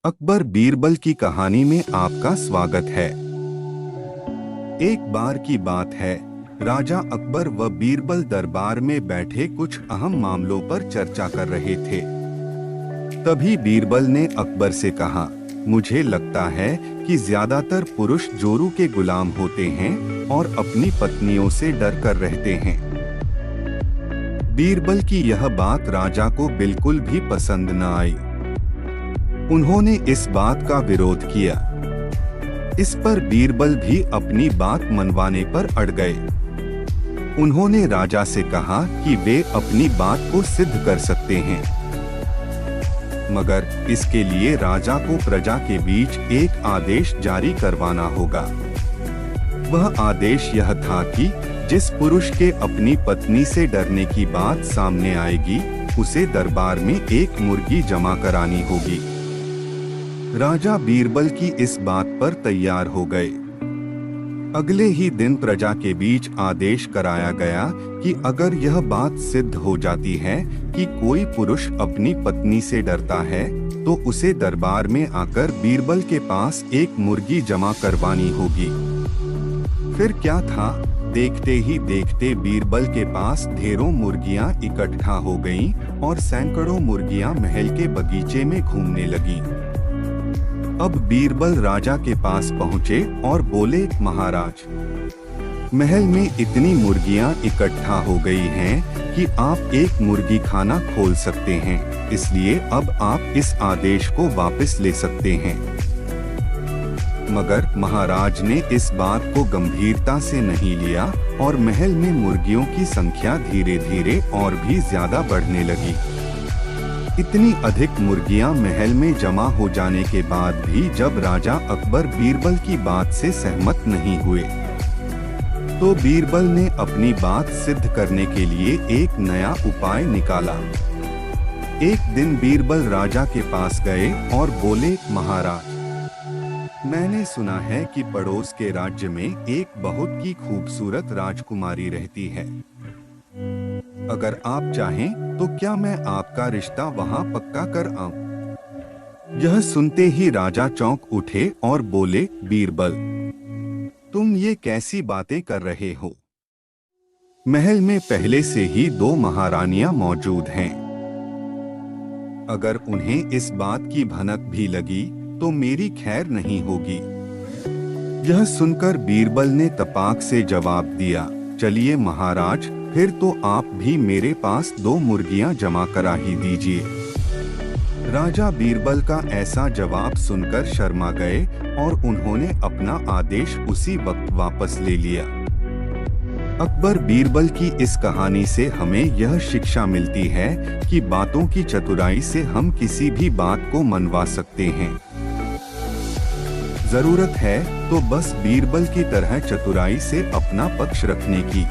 अकबर बीरबल की कहानी में आपका स्वागत है। एक बार की बात है, राजा अकबर व बीरबल दरबार में बैठे कुछ अहम मामलों पर चर्चा कर रहे थे। तभी बीरबल ने अकबर से कहा, मुझे लगता है कि ज्यादातर पुरुष जोरू के गुलाम होते हैं और अपनी पत्नियों से डर कर रहते हैं। बीरबल की यह बात राजा को बिल्कुल भी पसंद न आई। उन्होंने इस बात का विरोध किया। इस पर बीरबल भी अपनी बात मनवाने पर अड़ गए। उन्होंने राजा से कहा कि वे अपनी बात को सिद्ध कर सकते हैं, मगर इसके लिए राजा को प्रजा के बीच एक आदेश जारी करवाना होगा। वह आदेश यह था कि जिस पुरुष के अपनी पत्नी से डरने की बात सामने आएगी, उसे दरबार में एक मुर्गी जमा करानी होगी। राजा बीरबल की इस बात पर तैयार हो गए। अगले ही दिन प्रजा के बीच आदेश कराया गया कि अगर यह बात सिद्ध हो जाती है कि कोई पुरुष अपनी पत्नी से डरता है, तो उसे दरबार में आकर बीरबल के पास एक मुर्गी जमा करवानी होगी। फिर क्या था, देखते ही देखते बीरबल के पास ढेरों मुर्गियां इकट्ठा हो गईं और सैकड़ों मुर्गियां महल के बगीचे में घूमने लगीं। अब बीरबल राजा के पास पहुँचे और बोले, महाराज, महल में इतनी मुर्गियां इकट्ठा हो गई हैं कि आप एक मुर्गी खाना खोल सकते हैं, इसलिए अब आप इस आदेश को वापस ले सकते हैं। मगर महाराज ने इस बात को गंभीरता से नहीं लिया और महल में मुर्गियों की संख्या धीरे धीरे और भी ज्यादा बढ़ने लगी। इतनी अधिक मुर्गियां महल में जमा हो जाने के बाद भी जब राजा अकबर बीरबल की बात से सहमत नहीं हुए, तो बीरबल ने अपनी बात सिद्ध करने के लिए एक नया उपाय निकाला। एक दिन बीरबल राजा के पास गए और बोले, महाराज, मैंने सुना है कि पड़ोस के राज्य में एक बहुत ही खूबसूरत राजकुमारी रहती है। अगर आप चाहें तो क्या मैं आपका रिश्ता वहां पक्का कर आऊं? यह सुनते ही राजा चौंक उठे और बोले, बीरबल, तुम ये कैसी बातें कर रहे हो? महल में पहले से ही 2 महारानियां मौजूद हैं। अगर उन्हें इस बात की भनक भी लगी तो मेरी खैर नहीं होगी। यह सुनकर बीरबल ने तपाक से जवाब दिया, चलिए महाराज, फिर तो आप भी मेरे पास 2 मुर्गियां जमा करा ही दीजिए। राजा बीरबल का ऐसा जवाब सुनकर शर्मा गए और उन्होंने अपना आदेश उसी वक्त वापस ले लिया। अकबर बीरबल की इस कहानी से हमें यह शिक्षा मिलती है कि बातों की चतुराई से हम किसी भी बात को मनवा सकते हैं। जरूरत है तो बस बीरबल की तरह चतुराई से अपना पक्ष रखने की।